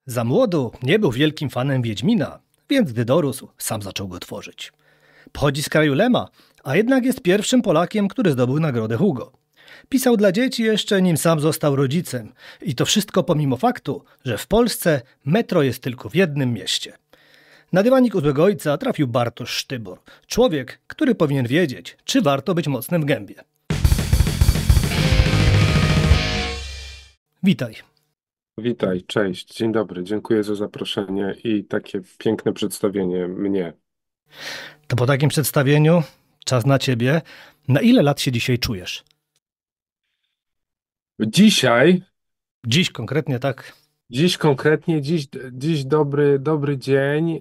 Za młodu nie był wielkim fanem Wiedźmina, więc gdy dorósł, sam zaczął go tworzyć. Pochodzi z kraju Lema, a jednak jest pierwszym Polakiem, który zdobył nagrodę Hugo. Pisał dla dzieci jeszcze nim sam został rodzicem i to wszystko pomimo faktu, że w Polsce metro jest tylko w jednym mieście. Na dywanik u złego ojca trafił Bartosz Sztybor, człowiek, który powinien wiedzieć, czy warto być mocnym w gębie. Witaj. Witaj, cześć, dzień dobry, dziękuję za zaproszenie i takie piękne przedstawienie mnie. To po takim przedstawieniu czas na ciebie. Na ile lat się dzisiaj czujesz? Dzisiaj, Dziś konkretnie tak. dziś konkretnie, dziś dobry dzień,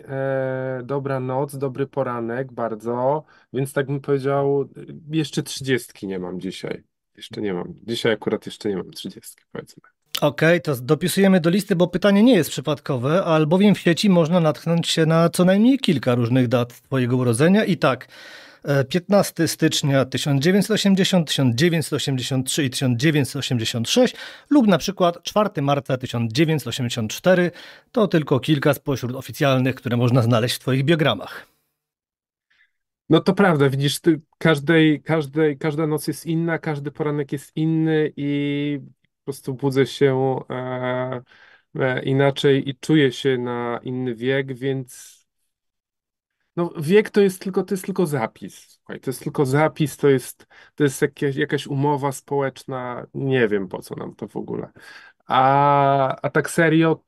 dobra noc, dobry poranek bardzo, więc tak bym powiedział, jeszcze trzydziestki nie mam dzisiaj. Jeszcze nie mam. Dzisiaj akurat jeszcze nie mam trzydziestki, powiedzmy. Okej, to dopisujemy do listy, bo pytanie nie jest przypadkowe, albowiem w sieci można natknąć się na co najmniej kilka różnych dat twojego urodzenia. I tak, 15 stycznia 1980, 1983 i 1986 lub na przykład 4 marca 1984 to tylko kilka spośród oficjalnych, które można znaleźć w twoich biogramach. No to prawda, widzisz, każda noc jest inna, każdy poranek jest inny i po prostu budzę się inaczej i czuję się na inny wiek, więc no, wiek to jest tylko zapis. Słuchaj, to jest tylko zapis, to jest jakaś umowa społeczna, nie wiem po co nam to w ogóle. A tak serio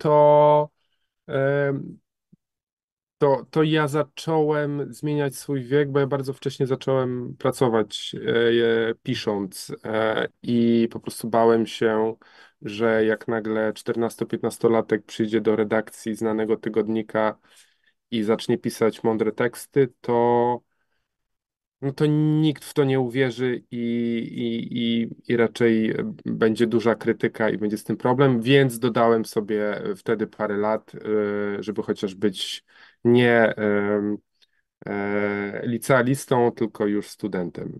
to ja zacząłem zmieniać swój wiek, bo ja bardzo wcześnie zacząłem pracować pisząc i po prostu bałem się, że jak nagle 14-15-latek przyjdzie do redakcji znanego tygodnika i zacznie pisać mądre teksty, no to nikt w to nie uwierzy i raczej będzie duża krytyka i będzie z tym problem, więc dodałem sobie wtedy parę lat, żeby chociaż być nie licealistą, tylko już studentem,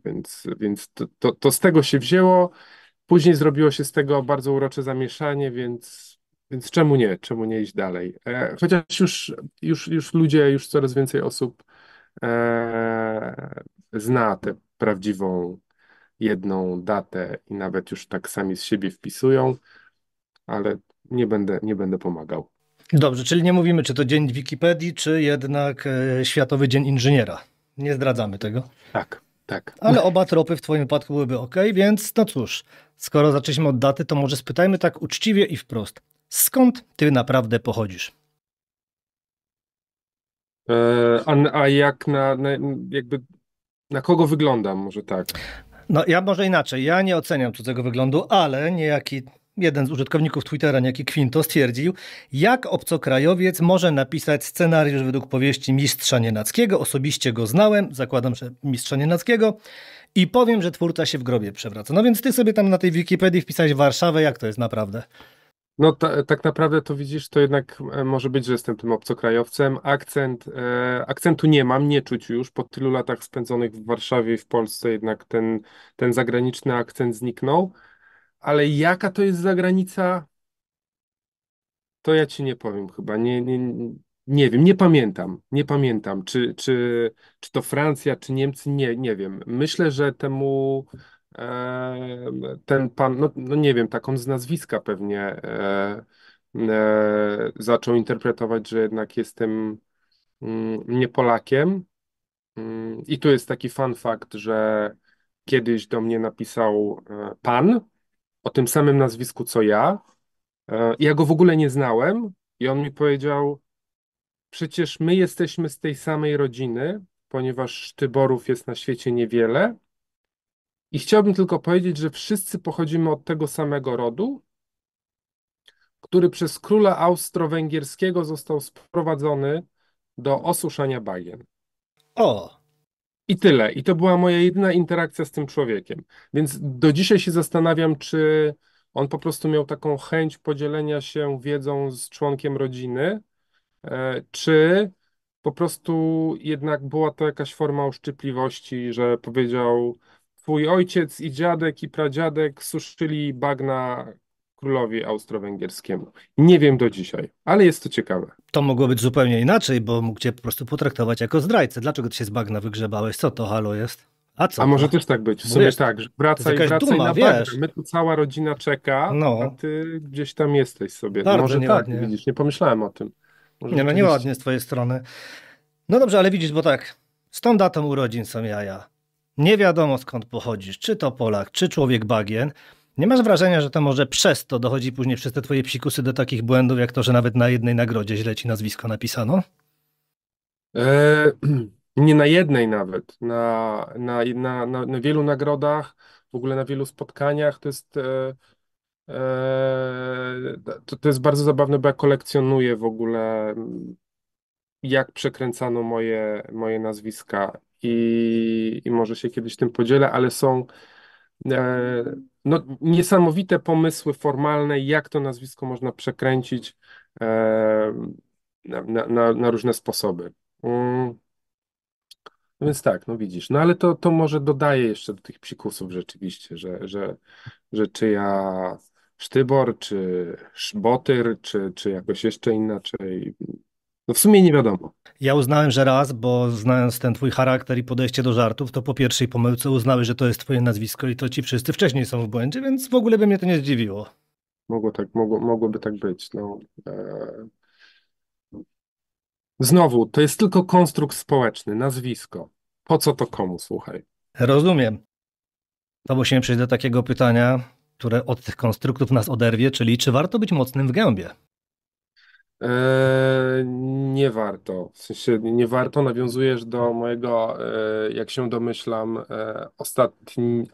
więc to z tego się wzięło. Później zrobiło się z tego bardzo urocze zamieszanie, więc czemu nie iść dalej? Chociaż już ludzie, już coraz więcej osób zna tę prawdziwą jedną datę i nawet już tak sami z siebie wpisują, ale nie będę pomagał. Dobrze, czyli nie mówimy, czy to dzień Wikipedii, czy jednak Światowy Dzień Inżyniera. Nie zdradzamy tego. Tak, tak. Ale oba tropy w twoim wypadku byłyby ok, więc no cóż, skoro zaczęliśmy od daty, to może spytajmy tak uczciwie i wprost. Skąd ty naprawdę pochodzisz? A jak jakby na kogo wyglądam, może tak. No ja może inaczej, ja nie oceniam cudzego wyglądu, ale niejaki jeden z użytkowników Twittera, niejaki Quinto stwierdził, jak obcokrajowiec może napisać scenariusz według powieści Mistrza Nienackiego, osobiście go znałem, zakładam, że Mistrza Nienackiego, i powiem, że twórca się w grobie przewraca. No więc ty sobie tam na tej Wikipedii wpisałeś Warszawę, jak to jest naprawdę? No tak naprawdę to widzisz, to jednak może być, że jestem tym obcokrajowcem. Akcentu nie mam, nie czuć już. Po tylu latach spędzonych w Warszawie i w Polsce jednak ten zagraniczny akcent zniknął. Ale jaka to jest zagranica, to ja ci nie powiem chyba. Nie wiem, nie pamiętam, czy to Francja, czy Niemcy, nie wiem. Myślę, że ten pan, no nie wiem, tak on z nazwiska pewnie zaczął interpretować, że jednak jestem nie Polakiem. I tu jest taki fun fact, że kiedyś do mnie napisał pan o tym samym nazwisku co ja. Ja go w ogóle nie znałem i on mi powiedział: przecież my jesteśmy z tej samej rodziny, ponieważ Sztyborów jest na świecie niewiele. I chciałbym tylko powiedzieć, że wszyscy pochodzimy od tego samego rodu, który przez króla austro-węgierskiego został sprowadzony do osuszania bagien. O, I tyle. I to była moja jedyna interakcja z tym człowiekiem. Więc do dzisiaj się zastanawiam, czy on po prostu miał taką chęć podzielenia się wiedzą z członkiem rodziny, czy po prostu jednak była to jakaś forma uszczypliwości, że powiedział: twój ojciec i dziadek i pradziadek suszyli bagna królowi austro-węgierskiemu. Nie wiem do dzisiaj, ale jest to ciekawe. To mogło być zupełnie inaczej, bo mógł cię po prostu potraktować jako zdrajcę. Dlaczego ty się z bagna wygrzebałeś? Co to halo jest? A A co może to? też tak być. W Bo sumie wiesz, tak, że to jest wracaj, jakaś wracaj duma, na bagno. wiesz. My tu cała rodzina czeka, a No, ty gdzieś tam jesteś sobie. bardzo Może tak, nieładnie. widzisz, nie pomyślałem o tym. Może Nie no, rzeczywiście. nieładnie z twojej strony. No dobrze, ale widzisz, bo tak, z tą datą urodzin są jaja. Nie wiadomo skąd pochodzisz, czy to Polak, czy człowiek bagien. Nie masz wrażenia, że to może przez to dochodzi później przez te twoje psikusy do takich błędów, jak to, że nawet na jednej nagrodzie źle ci nazwisko napisano? E, nie na jednej nawet, na wielu nagrodach, w ogóle na wielu spotkaniach. To jest, to jest bardzo zabawne, bo ja kolekcjonuję w ogóle, jak przekręcano moje nazwiska i może się kiedyś tym podzielę, ale są no, niesamowite pomysły formalne, jak to nazwisko można przekręcić e, na różne sposoby. Mm. No więc tak, no widzisz. No ale to może dodaje jeszcze do tych psikusów rzeczywiście, że czy ja Sztybor, czy Szbotyr, czy jakoś jeszcze inaczej. No w sumie nie wiadomo. Ja uznałem, że raz, bo znając ten twój charakter i podejście do żartów, to po pierwszej pomyłce uznałeś, że to jest twoje nazwisko i to ci wszyscy wcześniej są w błędzie, więc w ogóle by mnie to nie zdziwiło. Mogłoby tak być. No. Znowu, to jest tylko konstrukt społeczny, nazwisko. Po co to komu, słuchaj? Rozumiem. To musimy przejść do takiego pytania, które od tych konstruktów nas oderwie, czyli czy warto być mocnym w gębie? Nie warto. W sensie nie warto. Nawiązujesz do mojego, jak się domyślam,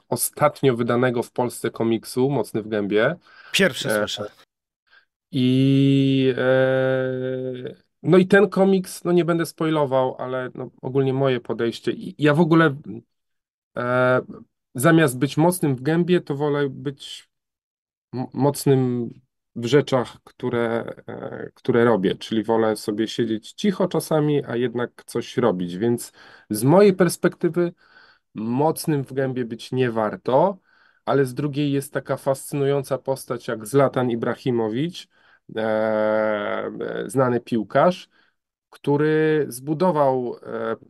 ostatnio wydanego w Polsce komiksu Mocny w gębie. Pierwszy E, słyszę. I no i ten komiks, no nie będę spoilował, ale no, ogólnie moje podejście. I ja w ogóle e, zamiast być mocnym w gębie, to wolę być mocnym w rzeczach, które robię, czyli wolę sobie siedzieć cicho czasami, a jednak coś robić. Więc z mojej perspektywy mocnym w gębie być nie warto, ale z drugiej jest taka fascynująca postać jak Zlatan Ibrahimowicz, znany piłkarz, który zbudował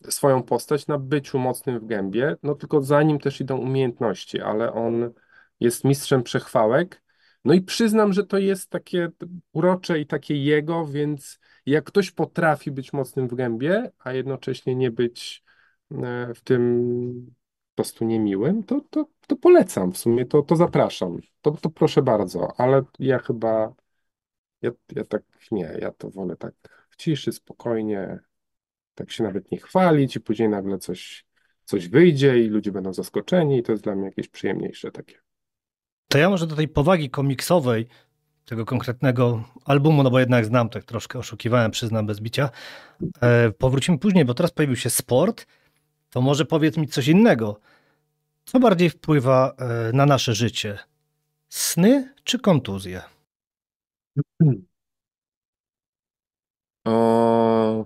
swoją postać na byciu mocnym w gębie, no tylko za nim też idą umiejętności, ale on jest mistrzem przechwałek. No i przyznam, że to jest takie urocze i takie jego, więc jak ktoś potrafi być mocnym w gębie, a jednocześnie nie być w tym po prostu niemiłym, to polecam w sumie, to zapraszam. To proszę bardzo, ale ja chyba, ja tak nie, ja to wolę tak w ciszy, spokojnie, tak się nawet nie chwalić i później nagle coś wyjdzie i ludzie będą zaskoczeni i to jest dla mnie jakieś przyjemniejsze takie. To ja może do tej powagi komiksowej tego konkretnego albumu, no bo jednak znam, tak troszkę oszukiwałem, przyznam bez bicia. Powrócimy później, bo teraz pojawił się sport, to może powiedz mi coś innego. Co bardziej wpływa na nasze życie? Sny czy kontuzje? Hmm. O,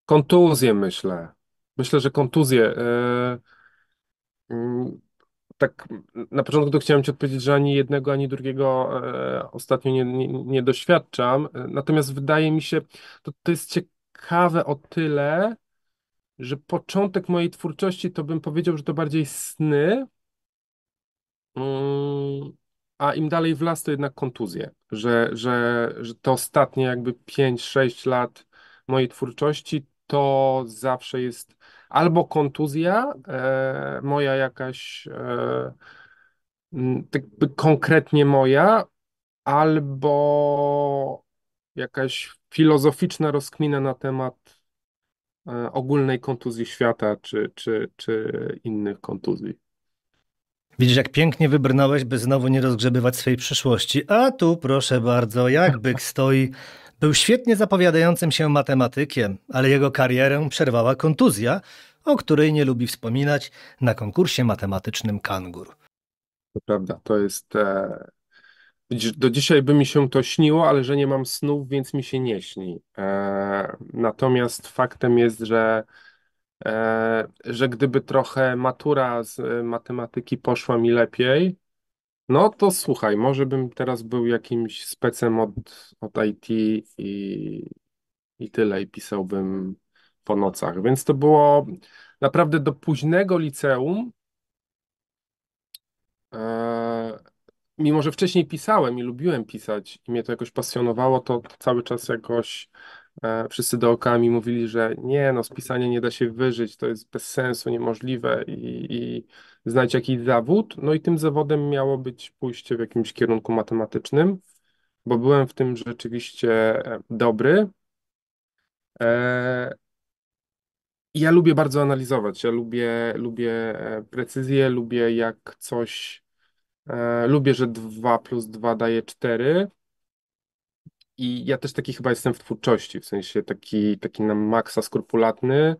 kontuzje myślę. Myślę, że kontuzje. Mm, tak na początku to chciałem Ci odpowiedzieć, że ani jednego, ani drugiego ostatnio nie doświadczam. Natomiast wydaje mi się, to jest ciekawe o tyle, że początek mojej twórczości to bym powiedział, że to bardziej sny, a im dalej w las, to jednak kontuzje. Że te ostatnie jakby 5-6 lat mojej twórczości to zawsze jest albo kontuzja moja jakaś, tak jakby konkretnie moja, albo jakaś filozoficzna rozkmina na temat ogólnej kontuzji świata, czy innych kontuzji. Widzisz, jak pięknie wybrnąłeś, by znowu nie rozgrzebywać swojej przyszłości. A tu, proszę bardzo, jak byk stoi. Był świetnie zapowiadającym się matematykiem, ale jego karierę przerwała kontuzja, o której nie lubi wspominać na konkursie matematycznym Kangur. To prawda, to jest. Widzisz, do dzisiaj by mi się to śniło, ale że nie mam snów, więc mi się nie śni. Natomiast faktem jest, że gdyby trochę matura z matematyki poszła mi lepiej, No to słuchaj, może bym teraz był jakimś specem od IT i tyle, i pisałbym po nocach. Więc to było naprawdę do późnego liceum. E, Mimo że wcześniej pisałem i lubiłem pisać i mnie to jakoś pasjonowało, to cały czas jakoś wszyscy dookoła mi mówili, że nie, no z pisania nie da się wyżyć, to jest bez sensu, niemożliwe i znajdź jakiś zawód. No i tym zawodem miało być pójście w jakimś kierunku matematycznym, bo byłem w tym rzeczywiście dobry. E, I ja lubię bardzo analizować, ja lubię precyzję, lubię jak coś, lubię, że 2 plus 2 daje 4. I ja też taki chyba jestem w twórczości, w sensie taki na maksa skrupulatny.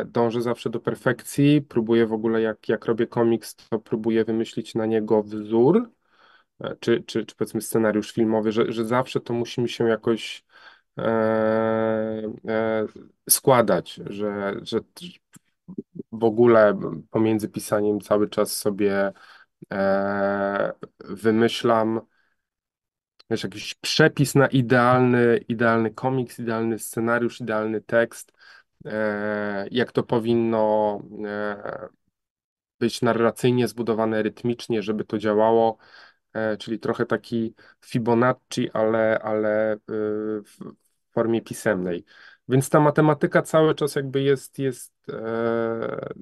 Dążę zawsze do perfekcji. Próbuję w ogóle, jak robię komiks, to próbuję wymyślić na niego wzór, czy powiedzmy scenariusz filmowy, że zawsze to musi mi się jakoś e, e, składać, że w ogóle pomiędzy pisaniem cały czas sobie wymyślam. Wiesz, jakiś przepis na idealny komiks, idealny scenariusz, idealny tekst, jak to powinno być narracyjnie zbudowane, rytmicznie, żeby to działało, czyli trochę taki Fibonacci, ale w formie pisemnej. Więc ta matematyka cały czas jakby jest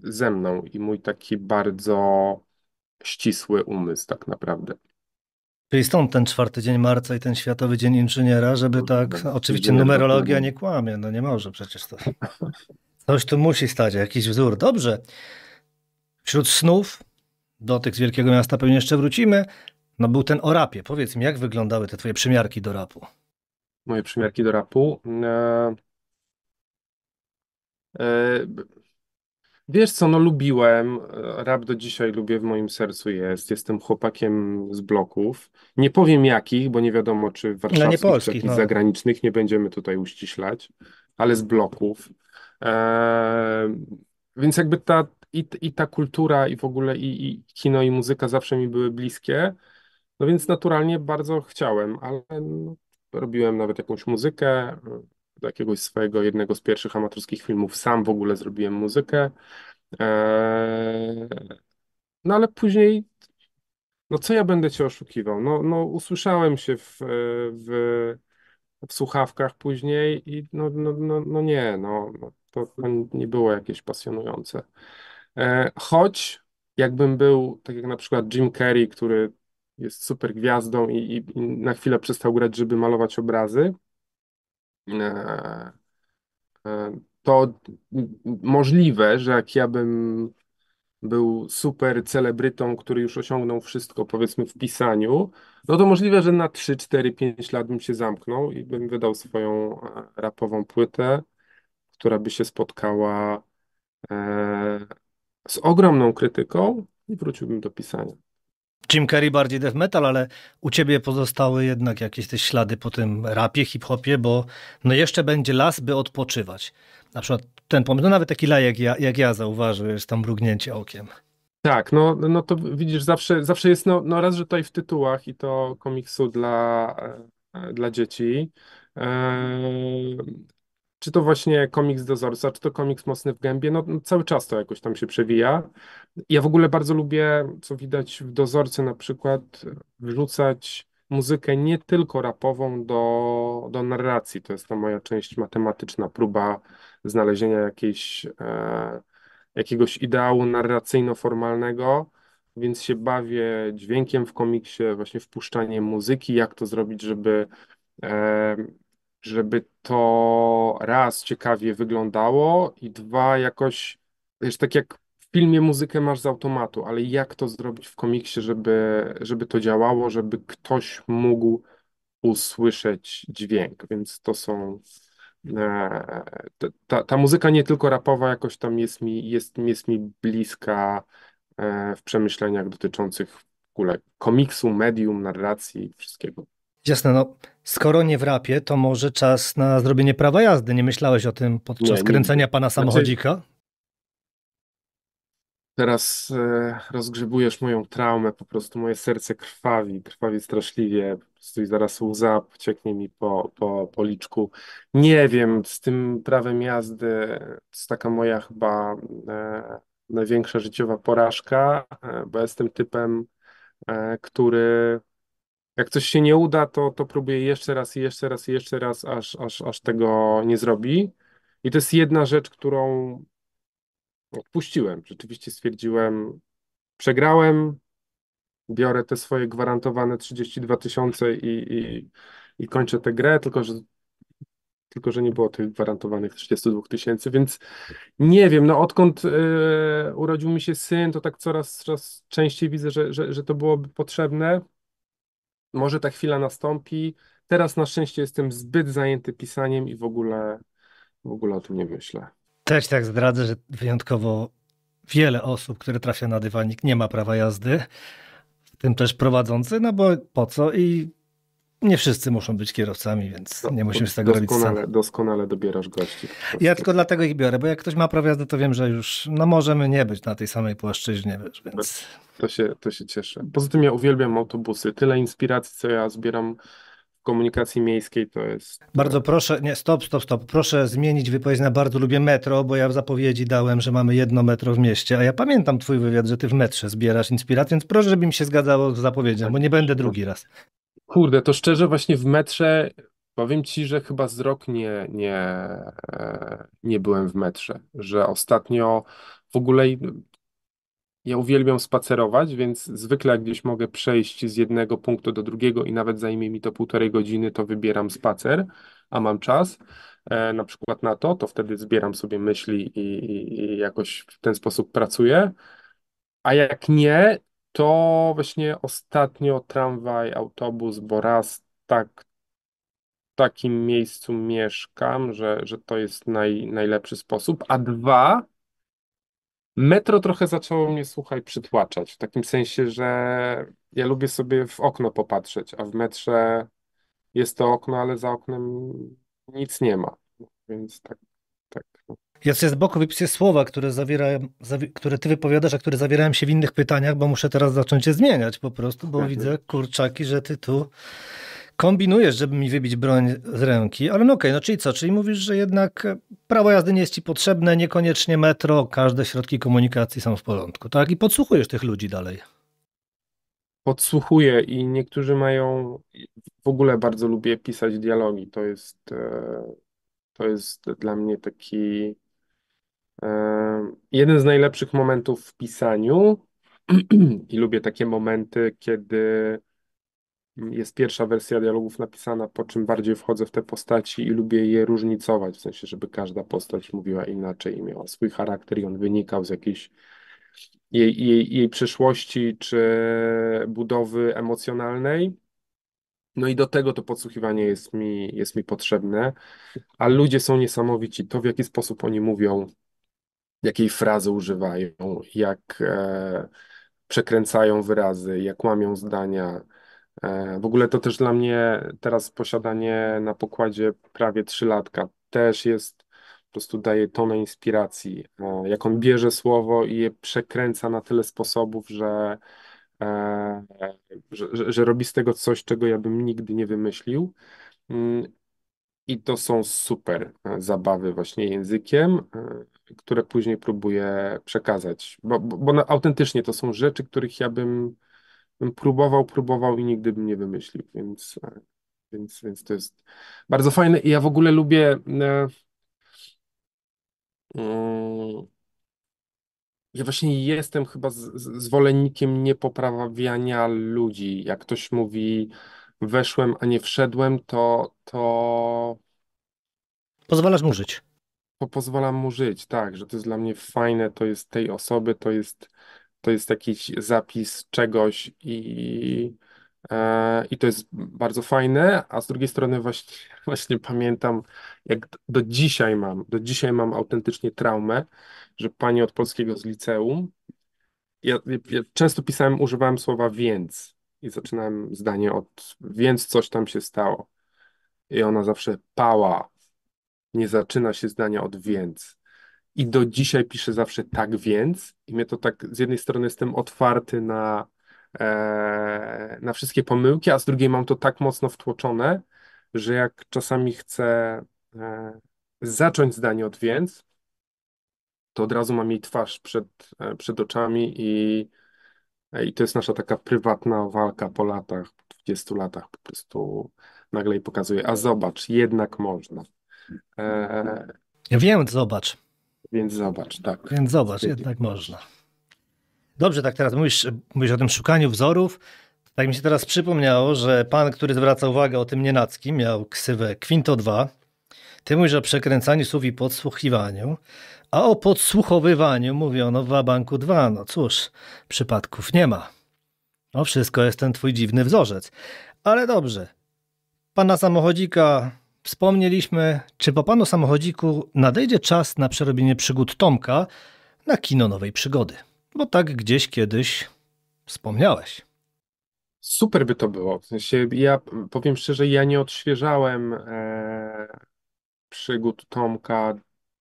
ze mną i mój taki bardzo ścisły umysł tak naprawdę. Czyli stąd ten 4 dzień marca i ten Światowy Dzień Inżyniera, żeby tak, oczywiście Inżynier numerologia nie dokładnie. kłamie, no nie może przecież to. Coś tu musi stać, jakiś wzór. Dobrze. Wśród snów, do tych z Wielkiego Miasta pewnie jeszcze wrócimy, no był ten o rapie. Powiedz mi, jak wyglądały te twoje przymiarki do rapu? Moje przymiarki do rapu. E, Wiesz co, no lubiłem, rap do dzisiaj lubię, w moim sercu jest. Jestem chłopakiem z bloków. Nie powiem jakich, bo nie wiadomo, czy No nie warszawskich, czy polskich, jakichś no. zagranicznych, nie będziemy tutaj uściślać, ale z bloków. E, więc jakby i ta kultura, i w ogóle i kino, i muzyka zawsze mi były bliskie. No więc naturalnie bardzo chciałem, ale no, robiłem nawet jakąś muzykę. Do jakiegoś swojego jednego z pierwszych amatorskich filmów sam w ogóle zrobiłem muzykę. Eee, no ale później, no co ja będę cię oszukiwał? No usłyszałem się w słuchawkach później i no nie, to nie było jakieś pasjonujące. Choć jakbym był, tak jak na przykład Jim Carrey, który jest super gwiazdą i na chwilę przestał grać, żeby malować obrazy, e, to możliwe, że jak ja bym był super celebrytą, który już osiągnął wszystko, powiedzmy w pisaniu, no to możliwe, że na 3, 4, 5 lat bym się zamknął i bym wydał swoją rapową płytę, która by się spotkała e, z ogromną krytyką i wróciłbym do pisania. Jim Carrey bardziej death metal, ale u ciebie pozostały jednak jakieś te ślady po tym rapie, hip-hopie, bo no jeszcze będzie las, by odpoczywać. Na przykład ten pomysł, no nawet taki lajek jak ja zauważył, jest tam mrugnięcie okiem. Tak, no to widzisz, zawsze jest, no raz, że tutaj w tytułach i to komiksu dla dzieci, czy to właśnie komiks Dozorca, czy to komiks Mocny w gębie, no cały czas to jakoś tam się przewija. Ja w ogóle bardzo lubię, co widać w Dozorcy na przykład, wrzucać muzykę nie tylko rapową do narracji. To jest ta moja część matematyczna, próba znalezienia jakiegoś ideału narracyjno-formalnego, więc się bawię dźwiękiem w komiksie, właśnie wpuszczaniem muzyki, jak to zrobić, e, żeby to raz ciekawie wyglądało i dwa jakoś, wiesz, tak jak w filmie muzykę masz z automatu, ale jak to zrobić w komiksie, żeby to działało, żeby ktoś mógł usłyszeć dźwięk, więc to są ta muzyka nie tylko rapowa jakoś tam jest mi bliska w przemyśleniach dotyczących w ogóle komiksu, medium, narracji, wszystkiego. Jasne, no skoro nie w rapie, to może czas na zrobienie prawa jazdy. Nie myślałeś o tym podczas Nie, kręcenia nigdy. pana Znaczy, samochodzika? Teraz rozgrzebujesz moją traumę, po prostu moje serce krwawi, krwawi straszliwie, po prostu i zaraz łza pocieknie mi po policzku. Nie wiem, z tym prawem jazdy to jest taka moja chyba największa życiowa porażka, bo jestem typem, który jak coś się nie uda, to próbuje jeszcze raz i jeszcze raz i jeszcze raz, aż tego nie zrobi. I to jest jedna rzecz, którą odpuściłem. Rzeczywiście stwierdziłem, przegrałem, biorę te swoje gwarantowane 32 tysiące i kończę tę grę, tylko że nie było tych gwarantowanych 32 tysięcy, więc nie wiem, no odkąd urodził mi się syn, to tak coraz częściej widzę, że to byłoby potrzebne. Może ta chwila nastąpi. Teraz na szczęście jestem zbyt zajęty pisaniem i w ogóle o tym nie myślę. Też tak zdradzę, że wyjątkowo wiele osób, które trafia na dywanik, nie ma prawa jazdy, w tym też prowadzący, no bo po co? I nie wszyscy muszą być kierowcami, więc No, nie to musimy z tego robić scen. doskonale dobierasz gości po Ja prostu. tylko dlatego ich biorę, bo jak ktoś ma prawo jazdy, to wiem, że już no możemy nie być na tej samej płaszczyźnie, wiesz, więc To się cieszę. Poza tym ja uwielbiam autobusy. Tyle inspiracji, co ja zbieram w komunikacji miejskiej, to jest. bardzo proszę, nie, stop. Proszę zmienić wypowiedź na bardzo lubię metro, bo ja w zapowiedzi dałem, że mamy jedno metro w mieście, a ja pamiętam twój wywiad, że ty w metrze zbierasz inspirację, więc proszę, żeby mi się zgadzało z zapowiedzią, bo nie będę drugi raz. Kurde, to szczerze właśnie w metrze powiem ci, że chyba z rok nie byłem w metrze. Że ostatnio w ogóle ja uwielbiam spacerować, więc zwykle jak gdzieś mogę przejść z jednego punktu do drugiego i nawet zajmie mi to 1,5 godziny, to wybieram spacer, a mam czas na przykład na to wtedy zbieram sobie myśli i jakoś w ten sposób pracuję. A jak nie, to właśnie ostatnio tramwaj, autobus, bo raz w takim miejscu mieszkam, że to jest najlepszy sposób, a dwa, metro trochę zaczęło mnie, słuchaj, przytłaczać, w takim sensie, że ja lubię sobie w okno popatrzeć, a w metrze jest to okno, ale za oknem nic nie ma, więc tak. No. Ja sobie z boku wypisuję słowa, które ty wypowiadasz, a które zawierają się w innych pytaniach, bo muszę teraz zacząć je zmieniać po prostu, bo widzę, kurczaki, że ty tu kombinujesz, żeby mi wybić broń z ręki, ale no okej, no czyli co? Czyli mówisz, że jednak prawo jazdy nie jest ci potrzebne, niekoniecznie metro, każde środki komunikacji są w porządku, tak? I podsłuchujesz tych ludzi dalej. Podsłuchuję i niektórzy mają, w ogóle bardzo lubię pisać dialogi, to jest dla mnie taki jeden z najlepszych momentów w pisaniu i lubię takie momenty, kiedy jest pierwsza wersja dialogów napisana, po czym bardziej wchodzę w te postaci i lubię je różnicować, w sensie, żeby każda postać mówiła inaczej i miała swój charakter i on wynikał z jakiejś jej przeszłości czy budowy emocjonalnej. No i do tego to podsłuchiwanie jest mi potrzebne, a ludzie są niesamowici. To, w jaki sposób oni mówią, jakiej frazy używają, jak przekręcają wyrazy, jak łamią zdania. W ogóle to też dla mnie teraz posiadanie na pokładzie prawie 3 latka też jest, po prostu daje tonę inspiracji. Jak on bierze słowo i je przekręca na tyle sposobów, e, że robi z tego coś, czego ja bym nigdy nie wymyślił. Mm, I to są super zabawy właśnie językiem, które później próbuję przekazać, bo autentycznie to są rzeczy, których ja bym próbował i nigdy bym nie wymyślił, więc to jest bardzo fajne i ja w ogóle lubię mm, ja właśnie jestem chyba zwolennikiem niepoprawiania ludzi. Jak ktoś mówi weszłem, a nie wszedłem, to Pozwalasz mu żyć. pozwalam mu żyć, tak, że to jest dla mnie fajne, to jest tej osoby, to jest jakiś zapis czegoś i to jest bardzo fajne, a z drugiej strony właśnie, właśnie pamiętam, jak do dzisiaj mam autentycznie traumę, że pani od polskiego z liceum, ja często używałem słowa więc i zaczynałem zdanie od więc coś tam się stało i ona zawsze pała, nie zaczyna się zdania od więc. i do dzisiaj piszę zawsze tak więc. I mnie to tak, z jednej strony jestem otwarty na wszystkie pomyłki, a z drugiej mam to tak mocno wtłoczone, że jak czasami chcę e, zacząć zdanie od więc, to od razu mam jej twarz przed oczami i to jest nasza taka prywatna walka po latach, po 20 latach po prostu nagle jej pokazuje, a zobacz, jednak można. E, Więc zobacz, więc zobacz, tak. więc zobacz, jednak można. Dobrze, tak teraz mówisz o tym szukaniu wzorów. Tak mi się teraz przypomniało, że pan, który zwraca uwagę o tym nienackim, miał ksywę Quinto 2. Ty mówisz o przekręcaniu słów i podsłuchiwaniu, a o podsłuchowywaniu mówiono w Wabanku 2. No cóż, przypadków nie ma. No wszystko jest ten twój dziwny wzorzec. Ale dobrze. Pana samochodzika wspomnieliśmy. Czy po panu samochodziku nadejdzie czas na przerobienie przygód Tomka na kino nowej przygody? Bo tak gdzieś kiedyś wspomniałeś. Super by to było. W sensie, ja powiem szczerze, ja nie odświeżałem przygód Tomka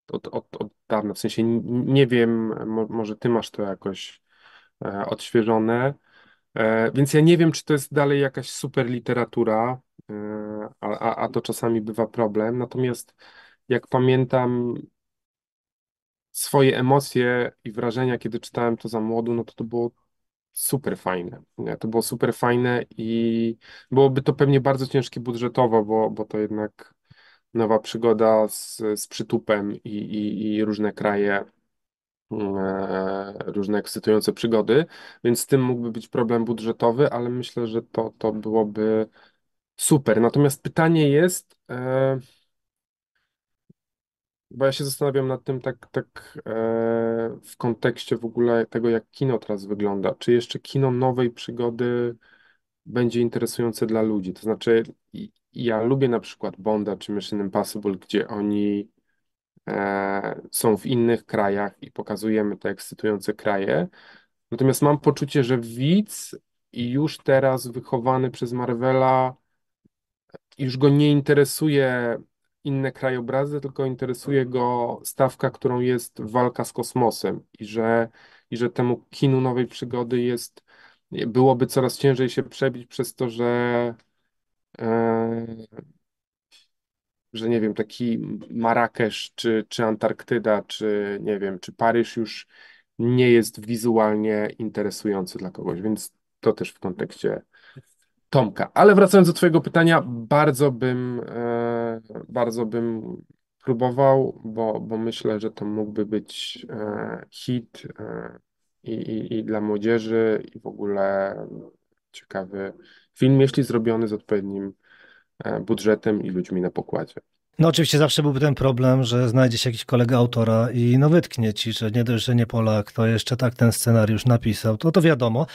od dawna. W sensie nie wiem, może ty masz to jakoś odświeżone. Więc ja nie wiem, czy to jest dalej jakaś super literatura, a to czasami bywa problem. Natomiast jak pamiętam swoje emocje i wrażenia, kiedy czytałem to za młodu, no to było super fajne. Nie? To było super fajne i byłoby to pewnie bardzo ciężkie budżetowo, bo to jednak nowa przygoda z przytupem i różne kraje, różne ekscytujące przygody, więc z tym mógłby być problem budżetowy, ale myślę, że to byłoby super. Natomiast pytanie jest, bo ja się zastanawiam nad tym w kontekście w ogóle tego, jak kino teraz wygląda. Czy jeszcze kino nowej przygody będzie interesujące dla ludzi? To znaczy, ja lubię na przykład Bonda czy Mission Impossible, gdzie oni są w innych krajach i pokazujemy te ekscytujące kraje. Natomiast mam poczucie, że widz i już teraz wychowany przez Marvela już go nie interesuje inne krajobrazy, tylko interesuje go stawka, którą jest walka z kosmosem i że temu kinu nowej przygody byłoby coraz ciężej się przebić przez to, e, że nie wiem, taki Marrakesz, czy Antarktyda, czy nie wiem, czy Paryż już nie jest wizualnie interesujący dla kogoś, więc to też w kontekście Tomka. Ale wracając do Twojego pytania, bardzo bym próbował, bo myślę, że to mógłby być hit i dla młodzieży i w ogóle ciekawy film, jeśli zrobiony z odpowiednim budżetem i ludźmi na pokładzie. No oczywiście zawsze byłby ten problem, że znajdzie się jakiś kolega autora i no wytknie ci, że nie dość, że nie Polak, to jeszcze tak ten scenariusz napisał. To wiadomo.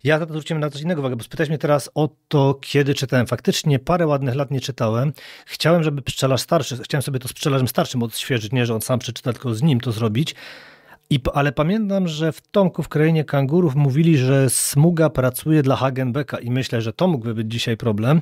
Ja zwróciłem na coś innego uwagę, bo spytałeś mnie teraz o to, kiedy czytałem. Faktycznie parę ładnych lat nie czytałem. Chciałem, żeby pszczelarz starszy, chciałem sobie to z pszczelarzem starszym odświeżyć, nie, że on sam przeczyta, tylko z nim to zrobić. Ale pamiętam, że w Tomku w Krainie Kangurów mówili, że Smuga pracuje dla Hagenbecka i myślę, że to mógłby być dzisiaj problem.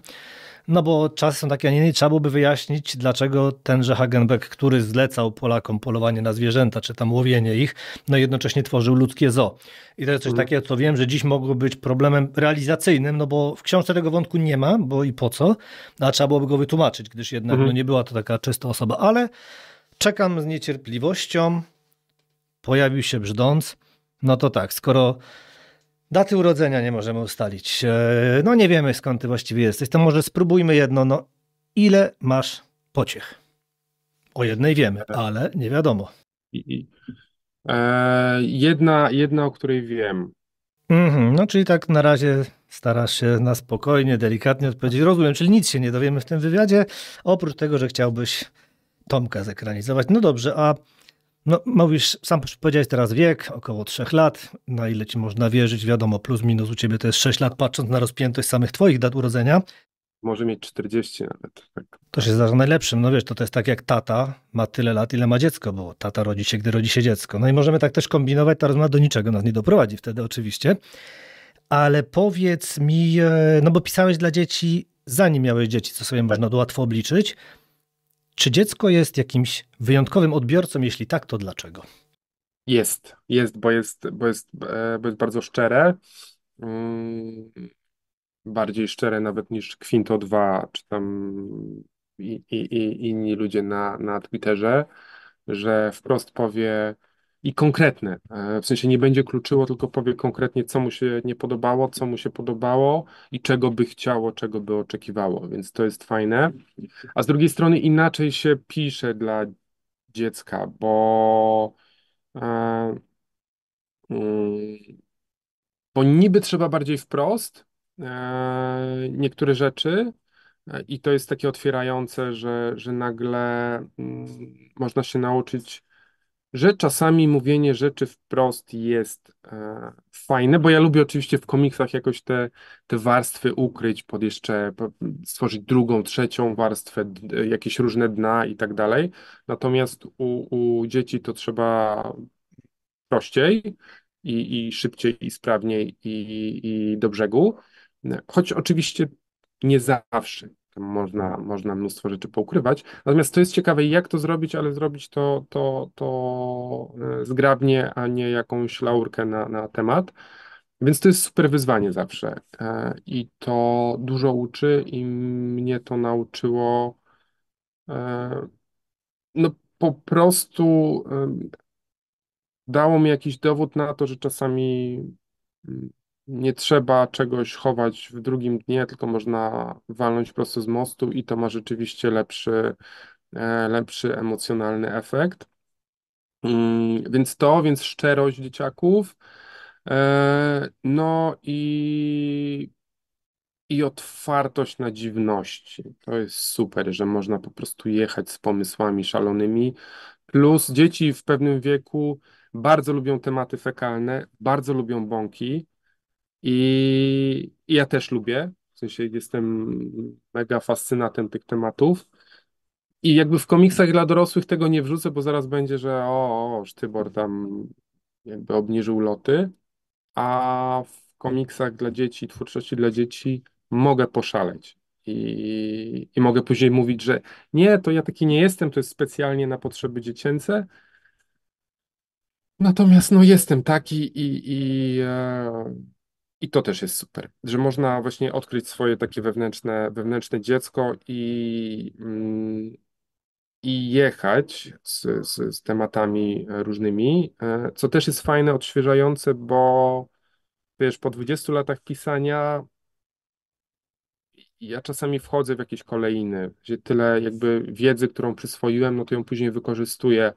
No bo czasy są takie, a nie inne, trzeba byłoby wyjaśnić, dlaczego tenże Hagenbeck, który zlecał Polakom polowanie na zwierzęta, czy tam łowienie ich, no jednocześnie tworzył ludzkie zoo. I to jest coś takiego, co wiem, że dziś mogło być problemem realizacyjnym, no bo w książce tego wątku nie ma, bo i po co, a trzeba byłoby go wytłumaczyć, gdyż jednak no, nie była to taka czysta osoba, ale czekam z niecierpliwością, pojawił się Brzdąc, no to tak, skoro daty urodzenia nie możemy ustalić. No nie wiemy, skąd ty właściwie jesteś. To może spróbujmy jedno. No, ile masz pociech? O jednej wiemy, ale nie wiadomo. Jedna, o której wiem. No czyli tak na razie starasz się na spokojnie, delikatnie odpowiedzieć. Rozumiem, czyli nic się nie dowiemy w tym wywiadzie, oprócz tego, że chciałbyś Tomka zekranizować. No dobrze, a no, mówisz, sam powiedziałeś teraz wiek, około 3 lat, na ile ci można wierzyć, wiadomo, plus minus u ciebie to jest 6 lat, patrząc na rozpiętość samych twoich dat urodzenia. Może mieć 40 nawet. Tak. To się zdarza najlepszym, no wiesz, to jest tak jak tata ma tyle lat, ile ma dziecko, bo tata rodzi się, gdy rodzi się dziecko. No i możemy tak też kombinować, ta rozmowa do niczego nas nie doprowadzi wtedy oczywiście, ale powiedz mi, no bo pisałeś dla dzieci, zanim miałeś dzieci, co sobie można łatwo obliczyć, Czy dziecko jest jakimś wyjątkowym odbiorcą? Jeśli tak, to dlaczego? Bo jest bardzo szczere. Mm, Bardziej szczere nawet niż Kwinto 2, czy tam i inni ludzie na Twitterze, że wprost powie i konkretne, w sensie nie będzie kluczyło, tylko powie konkretnie, co mu się nie podobało, co mu się podobało i czego by chciało, czego by oczekiwało, więc to jest fajne. A z drugiej strony inaczej się pisze dla dziecka, bo e, mm, bo niby trzeba bardziej wprost niektóre rzeczy i to jest takie otwierające, że nagle można się nauczyć, że czasami mówienie rzeczy wprost jest fajne, bo ja lubię oczywiście w komiksach jakoś te warstwy ukryć, stworzyć drugą, trzecią warstwę, jakieś różne dna i tak dalej. Natomiast u dzieci to trzeba prościej i szybciej i sprawniej i do brzegu. Choć oczywiście nie zawsze. Tam można mnóstwo rzeczy poukrywać. Natomiast to jest ciekawe, jak to zrobić, ale zrobić to zgrabnie, a nie jakąś laurkę na temat. Więc to jest super wyzwanie zawsze. I to dużo uczy i mnie to nauczyło no po prostu dało mi jakiś dowód na to, że czasami mm, nie trzeba czegoś chować w drugim dnie, tylko można walnąć prosto z mostu i to ma rzeczywiście lepszy emocjonalny efekt. Więc szczerość dzieciaków, no i otwartość na dziwności. To jest super, że można po prostu jechać z pomysłami szalonymi. Plus dzieci w pewnym wieku bardzo lubią tematy fekalne, bardzo lubią bąki i ja też lubię. W sensie jestem mega fascynatem tych tematów. I jakby w komiksach dla dorosłych tego nie wrzucę, bo zaraz będzie, że Sztybor tam jakby obniżył loty, a w komiksach dla dzieci, twórczości dla dzieci mogę poszaleć. I mogę później mówić, że nie, to ja taki nie jestem, to jest specjalnie na potrzeby dziecięce. Natomiast no jestem taki i to też jest super, że można właśnie odkryć swoje takie wewnętrzne dziecko i jechać z tematami różnymi, co też jest fajne, odświeżające, bo wiesz, po 20 latach pisania ja czasami wchodzę w jakieś kolejny, gdzie tyle jakby wiedzy, którą przyswoiłem, no to ją później wykorzystuję.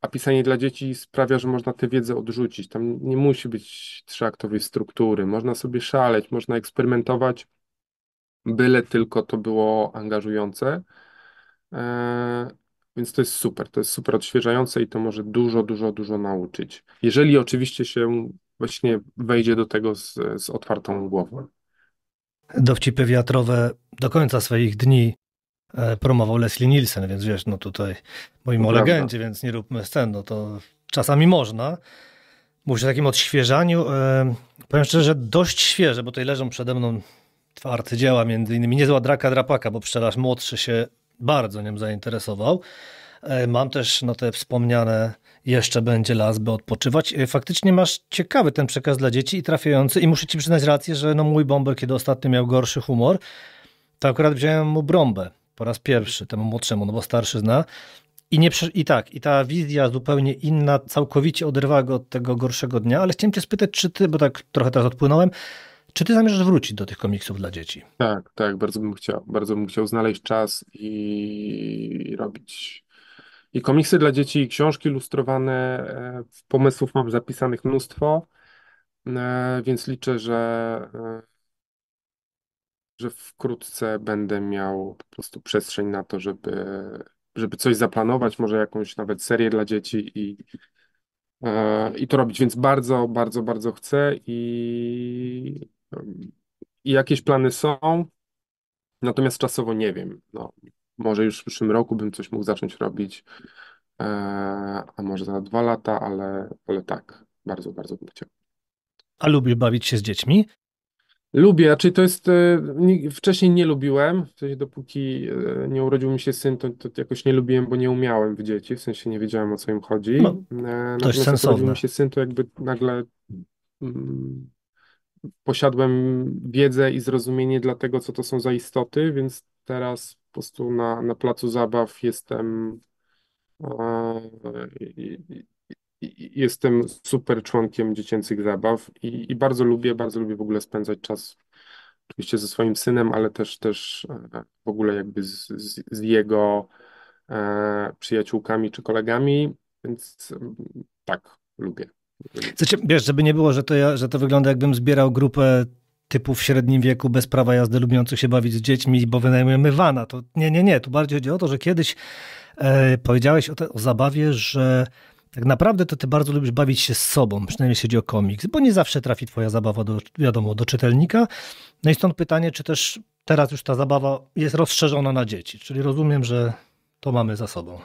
A pisanie dla dzieci sprawia, że można tę wiedzę odrzucić. Tam nie musi być trzyaktowej struktury. Można sobie szaleć, można eksperymentować, byle tylko to było angażujące. E, Więc to jest super. To jest super odświeżające i to może dużo, dużo, dużo nauczyć. Jeżeli oczywiście się właśnie wejdzie do tego z otwartą głową. Dowcipy wiatrowe do końca swoich dni promował Leslie Nielsen, więc wiesz, no tutaj mówimy To o prawda. legendzie, więc nie róbmy scen, no to czasami można. Mówisz o takim odświeżaniu. Powiem szczerze, dość świeże, bo tutaj leżą przede mną dwa arcydzieła, między innymi Niezła Draka Drapaka, bo pszczelarz młodszy się bardzo nim zainteresował. Mam też no, te wspomniane Jeszcze będzie las, by odpoczywać. Faktycznie masz ciekawy ten przekaz dla dzieci i trafiający i muszę ci przyznać rację, że no mój Bąbel, kiedy ostatnio miał gorszy humor, to akurat wziąłem mu Brąbę po raz pierwszy, temu młodszemu, no bo starszy zna. I ta wizja zupełnie inna, całkowicie oderwała go od tego gorszego dnia, ale chciałem cię spytać, czy ty, bo tak trochę teraz odpłynąłem, czy ty zamierzasz wrócić do tych komiksów dla dzieci? Tak, tak, bardzo bym chciał. Bardzo bym chciał znaleźć czas i robić i komiksy dla dzieci, i książki ilustrowane. Pomysłów mam zapisanych mnóstwo, więc liczę, że wkrótce będę miał po prostu przestrzeń na to, żeby coś zaplanować, może jakąś nawet serię dla dzieci i to robić. Więc bardzo, bardzo, bardzo chcę i jakieś plany są. Natomiast czasowo nie wiem. No, może już w przyszłym roku bym coś mógł zacząć robić, e, a może za 2 lata, ale tak, bardzo, bardzo bym chciał. A lubisz bawić się z dziećmi? Lubię, znaczy to jest, wcześniej nie lubiłem, w sensie dopóki nie urodził mi się syn, to jakoś nie lubiłem, bo nie umiałem w dzieci, w sensie nie wiedziałem o co im chodzi. No, dość Natomiast jak urodził mi sensowne. się syn, to jakby nagle mm, posiadłem wiedzę i zrozumienie dla tego, co to są za istoty, więc teraz po prostu na placu zabaw jestem super członkiem dziecięcych zabaw i bardzo lubię w ogóle spędzać czas oczywiście ze swoim synem, ale też w ogóle jakby z jego przyjaciółkami czy kolegami, więc tak, lubię. Chcecie, wiesz, żeby nie było, że to wygląda jakbym zbierał grupę typów w średnim wieku bez prawa jazdy lubiących się bawić z dziećmi, bo wynajmujemy vana. To nie. Tu bardziej chodzi o to, że kiedyś powiedziałeś o zabawie, że tak naprawdę to ty bardzo lubisz bawić się z sobą, przynajmniej jeśli chodzi o komiks, bo nie zawsze trafi twoja zabawa wiadomo, do czytelnika. No i stąd pytanie, czy też teraz już ta zabawa jest rozszerzona na dzieci, czyli rozumiem, że to mamy za sobą.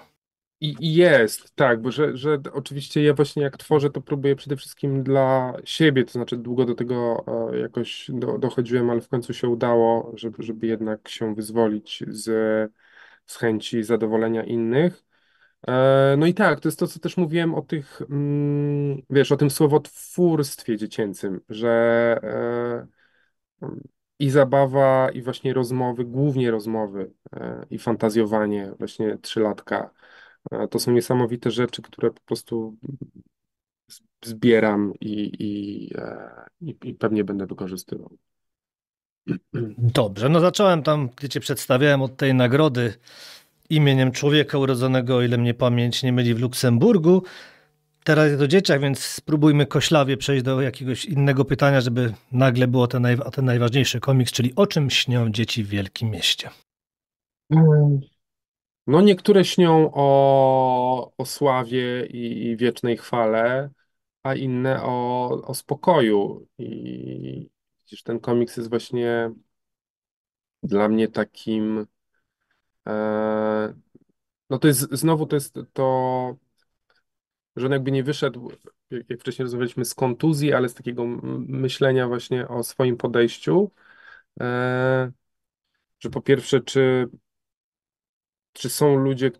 I jest, tak, bo że oczywiście ja właśnie jak tworzę, to próbuję przede wszystkim dla siebie, to znaczy długo do tego jakoś dochodziłem, ale w końcu się udało, żeby jednak się wyzwolić z chęci zadowolenia innych. No i tak, to jest to, co też mówiłem o tych, wiesz, o tym słowotwórstwie dziecięcym, że i zabawa, i właśnie rozmowy, głównie rozmowy, i fantazjowanie, właśnie trzylatka, to są niesamowite rzeczy, które po prostu zbieram i pewnie będę wykorzystywał. Dobrze, no zacząłem tam, gdzie cię przedstawiałem od tej nagrody imieniem człowieka urodzonego, o ile mnie pamięć nie myli, w Luksemburgu. Teraz jest o dzieciach, więc spróbujmy koślawie przejść do jakiegoś innego pytania, żeby nagle było ten najważniejszy komiks, czyli o czym śnią dzieci w wielkim mieście. No niektóre śnią o sławie i wiecznej chwale, a inne o spokoju. I widzisz, ten komiks jest właśnie dla mnie takim. E, no to jest znowu to jest to, że on jakby nie wyszedł, jak wcześniej rozmawialiśmy, z kontuzji, ale z takiego myślenia właśnie o swoim podejściu. E, że po pierwsze, czy są ludzie,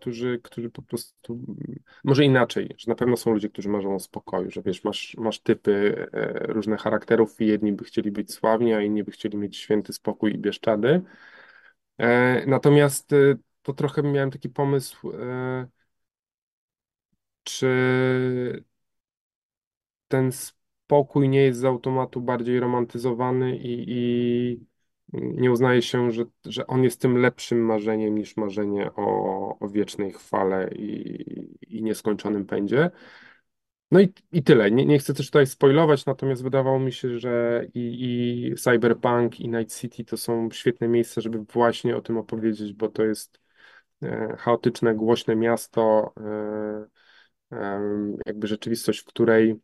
którzy po prostu, może inaczej, że na pewno są ludzie, którzy marzą o spokoju, że wiesz, masz typy różnych charakterów i jedni by chcieli być sławni, a inni by chcieli mieć święty spokój i Bieszczady. Natomiast to trochę miałem taki pomysł, czy ten spokój nie jest z automatu bardziej romantyzowany i nie uznaje się, że on jest tym lepszym marzeniem niż marzenie o wiecznej chwale i nieskończonym pędzie. No i tyle. Nie chcę też tutaj spoilować, natomiast wydawało mi się, że i Cyberpunk, i Night City to są świetne miejsca, żeby właśnie o tym opowiedzieć, bo to jest chaotyczne, głośne miasto, jakby rzeczywistość, w której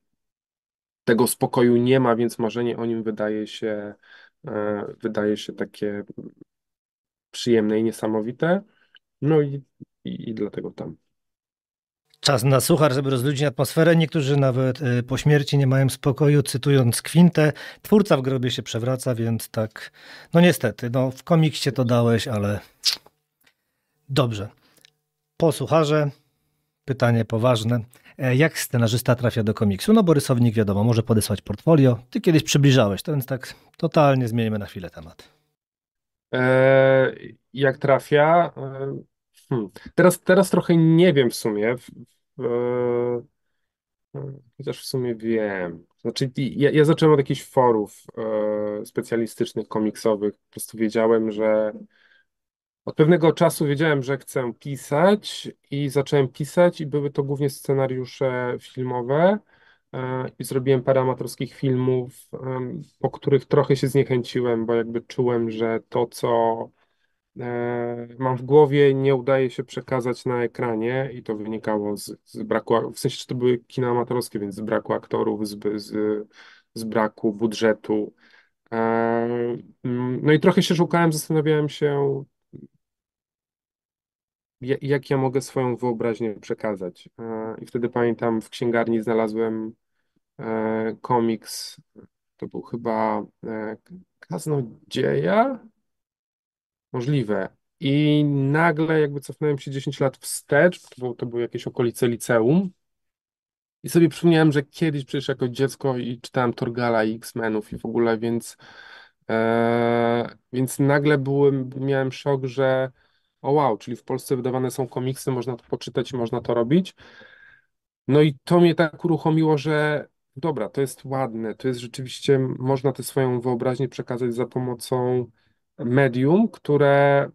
tego spokoju nie ma, więc marzenie o nim wydaje się takie przyjemne i niesamowite. No i dlatego tam. Czas na suchar, żeby rozluźnić atmosferę. Niektórzy nawet po śmierci nie mają spokoju, cytując Quintę. Twórca w grobie się przewraca, więc tak, no niestety, no w komiksie to dałeś, ale dobrze. Po sucharze, pytanie poważne. Jak scenarzysta trafia do komiksu? No bo rysownik wiadomo, może podesłać portfolio. Ty kiedyś przybliżałeś, to więc tak totalnie zmienimy na chwilę temat. Jak trafia? Teraz trochę nie wiem w sumie. Chociaż w sumie wiem. Znaczy, ja zacząłem od jakichś forów specjalistycznych, komiksowych. Po prostu wiedziałem, że od pewnego czasu wiedziałem, że chcę pisać i zacząłem pisać i były to głównie scenariusze filmowe i zrobiłem parę amatorskich filmów, po których trochę się zniechęciłem, bo jakby czułem, że to, co mam w głowie, nie udaje się przekazać na ekranie i to wynikało z braku, w sensie, że to były kina amatorskie, więc z braku aktorów, z braku budżetu. No i trochę się szukałem, zastanawiałem się, jak ja mogę swoją wyobraźnię przekazać. I wtedy pamiętam, w księgarni znalazłem komiks To był chyba Kaznodzieja? Możliwe. I nagle jakby cofnąłem się 10 lat wstecz, to były jakieś okolice liceum. I sobie przypomniałem, że kiedyś przecież jako dziecko i czytałem Torgala i X-Menów i w ogóle, więc nagle miałem szok, że o wow, czyli w Polsce wydawane są komiksy, można to poczytać i można to robić. No i to mnie tak uruchomiło, że dobra, to jest ładne, to jest rzeczywiście, można tę swoją wyobraźnię przekazać za pomocą medium, które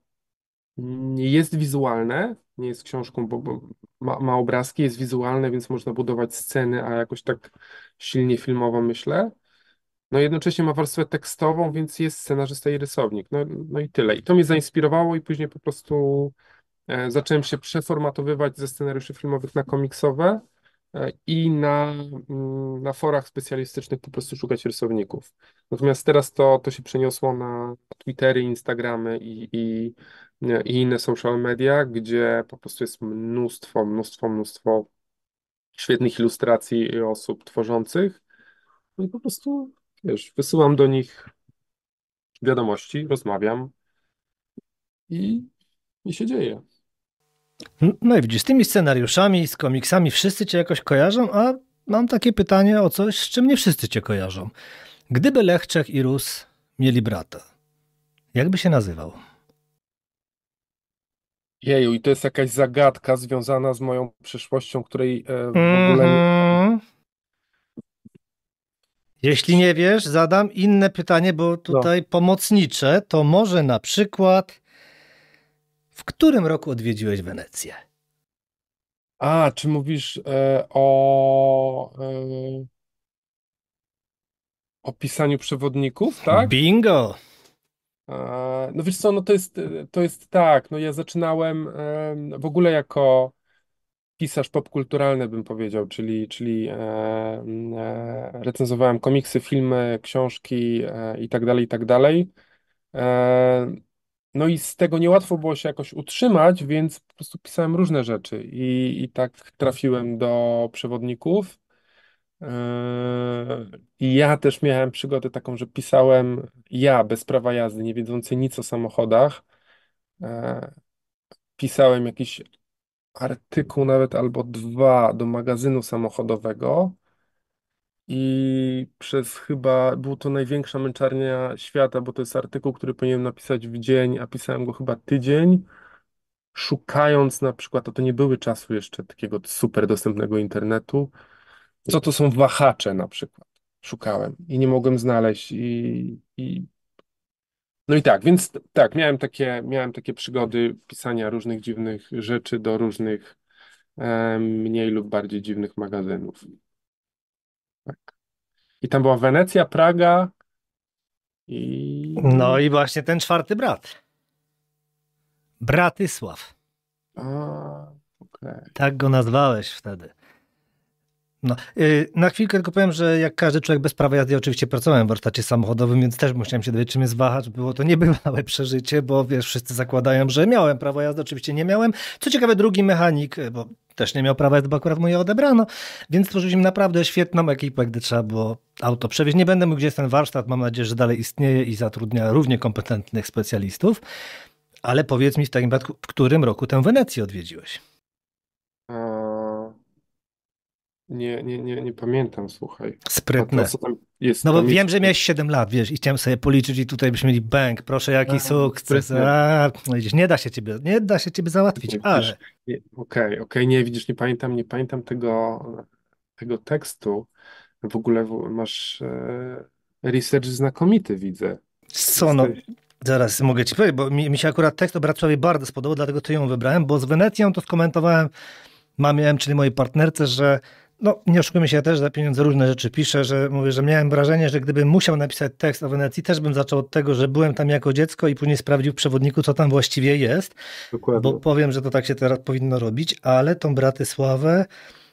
nie jest wizualne, nie jest książką, bo ma obrazki, jest wizualne, więc można budować sceny, a jakoś tak silnie filmowo myślę. No jednocześnie ma warstwę tekstową, więc jest scenarzysta i rysownik. No i tyle. I to mnie zainspirowało i później po prostu zacząłem się przeformatowywać ze scenariuszy filmowych na komiksowe i na forach specjalistycznych po prostu szukać rysowników. Natomiast teraz to się przeniosło na Twittery, Instagramy i inne social media, gdzie po prostu jest mnóstwo świetnych ilustracji i osób tworzących. No i po prostu, wiesz, wysyłam do nich wiadomości, rozmawiam i, i się dzieje. No i widzisz, z tymi scenariuszami, z komiksami wszyscy cię jakoś kojarzą, a mam takie pytanie o coś, z czym nie wszyscy cię kojarzą. Gdyby Lech, Czech i Rus mieli brata, jak by się nazywał? Jeju, i to jest jakaś zagadka związana z moją przeszłością, której w ogóle nie... Mhm. Jeśli nie wiesz, zadam inne pytanie, bo No. tutaj pomocnicze, to może na przykład, w którym roku odwiedziłeś Wenecję? A, czy mówisz o pisaniu przewodników, tak? Bingo! No wiesz co, no to jest tak, no ja zaczynałem w ogóle jako pisarz popkulturalny, bym powiedział, czyli recenzowałem komiksy, filmy, książki i tak dalej, i tak dalej. E, No i z tego niełatwo było się jakoś utrzymać, więc po prostu pisałem różne rzeczy i tak trafiłem do przewodników. I ja też miałem przygodę taką, że pisałem ja bez prawa jazdy, nie wiedzący nic o samochodach. E, Pisałem jakiś artykuł nawet albo dwa do magazynu samochodowego i przez chyba, był to największa męczarnia świata, bo to jest artykuł, który powinienem napisać w dzień, a pisałem go chyba tydzień, szukając na przykład, a to nie były czasy jeszcze takiego super dostępnego internetu, co to są wahacze na przykład. Szukałem i nie mogłem znaleźć no i tak, więc tak, miałem takie przygody pisania różnych dziwnych rzeczy do różnych mniej lub bardziej dziwnych magazynów. Tak. I tam była Wenecja, Praga No i... i właśnie ten czwarty brat. Bratysław. Okej. Tak go nazwałeś wtedy. No, na chwilkę tylko powiem, że jak każdy człowiek bez prawa jazdy, ja oczywiście pracowałem w warsztacie samochodowym, więc też musiałem się dowiedzieć, czym jest wahacz. Było to niebywałe przeżycie, bo wiesz, wszyscy zakładają, że miałem prawo jazdy, oczywiście nie miałem. Co ciekawe, drugi mechanik, bo też nie miał prawa jazdy, bo akurat mu je odebrano, więc stworzyliśmy naprawdę świetną ekipę, gdy trzeba było auto przewieźć. Nie będę mówił, gdzie jest ten warsztat, mam nadzieję, że dalej istnieje i zatrudnia równie kompetentnych specjalistów, ale powiedz mi w takim wypadku, w którym roku tę Wenecję odwiedziłeś? Nie pamiętam, słuchaj. A to Sprytne. co tam jest? No bo Tam wiem, jest... że miałeś 7 lat, wiesz, i chciałem sobie policzyć i tutaj byśmy mieli bęk, proszę, jaki sukces. Sprytne. No widzisz, nie da się ciebie załatwić, ale... Okej, nie, widzisz, nie pamiętam tego tekstu. W ogóle masz research znakomity, widzę. Co no, Jesteś... zaraz mogę ci powiedzieć, bo mi się akurat tekst o Bratysławie bardzo spodobał, dlatego to ją wybrałem, bo z Wenecją to skomentowałem mamie, czyli mojej partnerce, że no nie oszukujmy się, ja też za pieniądze różne rzeczy piszę, że mówię, że miałem wrażenie, że gdybym musiał napisać tekst o Wenecji, też bym zaczął od tego, że byłem tam jako dziecko i później sprawdził w przewodniku, co tam właściwie jest, Dokładnie. bo powiem, że to tak się teraz powinno robić, ale tą Bratysławę,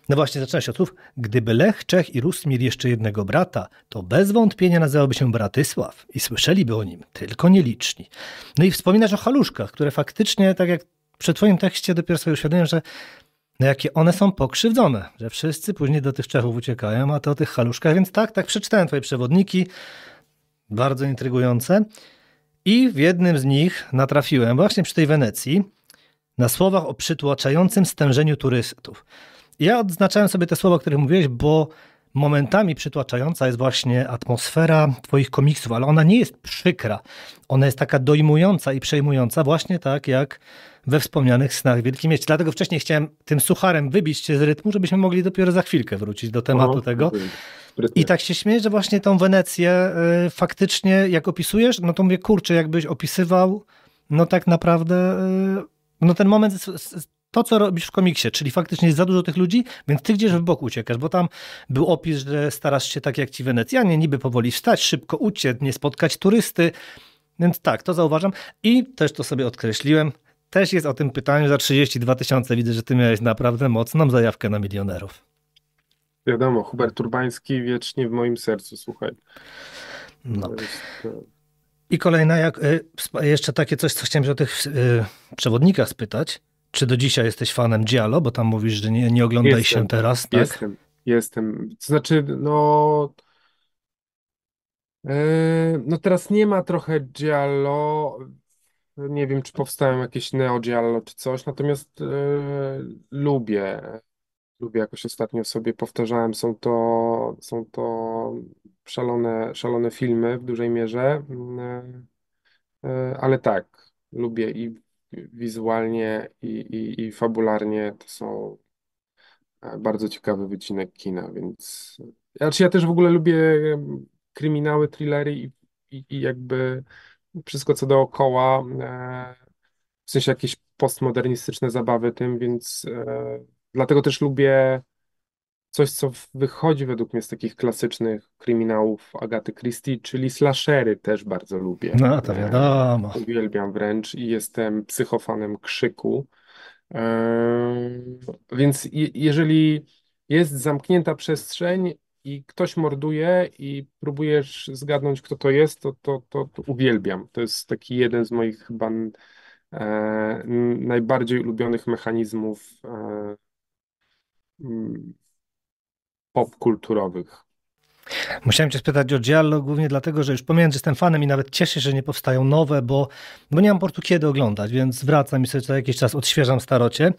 no właśnie zaczyna się od słów, gdyby Lech, Czech i Rus mieli jeszcze jednego brata, to bez wątpienia nazywałby się Bratysław i słyszeliby o nim tylko nieliczni. No i wspominasz o haluszkach, które faktycznie, tak jak przy twoim tekście dopiero sobie uświadomiłem, że No jakie one są pokrzywdzone, że wszyscy później do tych Czechów uciekają, a to o tych haluszkach, więc tak przeczytałem twoje przewodniki, bardzo intrygujące. I w jednym z nich natrafiłem właśnie przy tej Wenecji na słowach o przytłaczającym stężeniu turystów. Ja odznaczałem sobie te słowa, o których mówiłeś, bo momentami przytłaczająca jest właśnie atmosfera twoich komiksów, ale ona nie jest przykra. Ona jest taka dojmująca i przejmująca, właśnie tak jak we wspomnianych Snach w Wielkim Mieście. Dlatego wcześniej chciałem tym sucharem wybić cię z rytmu, żebyśmy mogli dopiero za chwilkę wrócić do tematu O, tego. I sprytnie. tak się śmieję, że właśnie tą Wenecję faktycznie jak opisujesz, no to mówię, kurczę, jakbyś opisywał, no tak naprawdę, no ten moment, to co robisz w komiksie, czyli faktycznie jest za dużo tych ludzi, więc ty gdzieś w bok uciekasz, bo tam był opis, że starasz się tak jak ci Wenecjanie, niby powoli wstać, szybko uciec, nie spotkać turysty, więc tak, to zauważam i też to sobie odkreśliłem. Też jest o tym pytaniu za 32 000, widzę, że ty miałeś naprawdę mocną zajawkę na milionerów. Wiadomo, Hubert Urbański wiecznie w moim sercu, słuchaj. No. To jest, I kolejna, jeszcze takie coś, co chciałem się o tych przewodnikach spytać. Czy do dzisiaj jesteś fanem Giallo? Bo tam mówisz, że nie oglądaj się jestem, teraz, tak? jestem. To znaczy, no, no teraz nie ma trochę Giallo. Nie wiem, czy powstają jakieś Neo Giallo czy coś, natomiast lubię. Lubię, jakoś ostatnio sobie powtarzałem, są to szalone filmy w dużej mierze, ale tak, lubię i wizualnie, i fabularnie to są bardzo ciekawy wycinek kina, więc znaczy ja też w ogóle lubię kryminały, thrillery i jakby wszystko co dookoła, w sensie jakieś postmodernistyczne zabawy tym, więc dlatego też lubię coś, co wychodzi według mnie z takich klasycznych kryminałów Agaty Christie, czyli slashery też bardzo lubię. No, to wiadomo. Uwielbiam wręcz i jestem psychofanem krzyku. Więc jeżeli jest zamknięta przestrzeń i ktoś morduje i próbujesz zgadnąć, kto to jest, to uwielbiam. To jest taki jeden z moich chyba najbardziej ulubionych mechanizmów mm, popkulturowych. Musiałem cię spytać o Giallo głównie dlatego, że już pomijając, że jestem fanem i nawet cieszę się, że nie powstają nowe, bo nie mam po prostu kiedy oglądać, więc wracam i sobie co jakiś czas odświeżam starocie.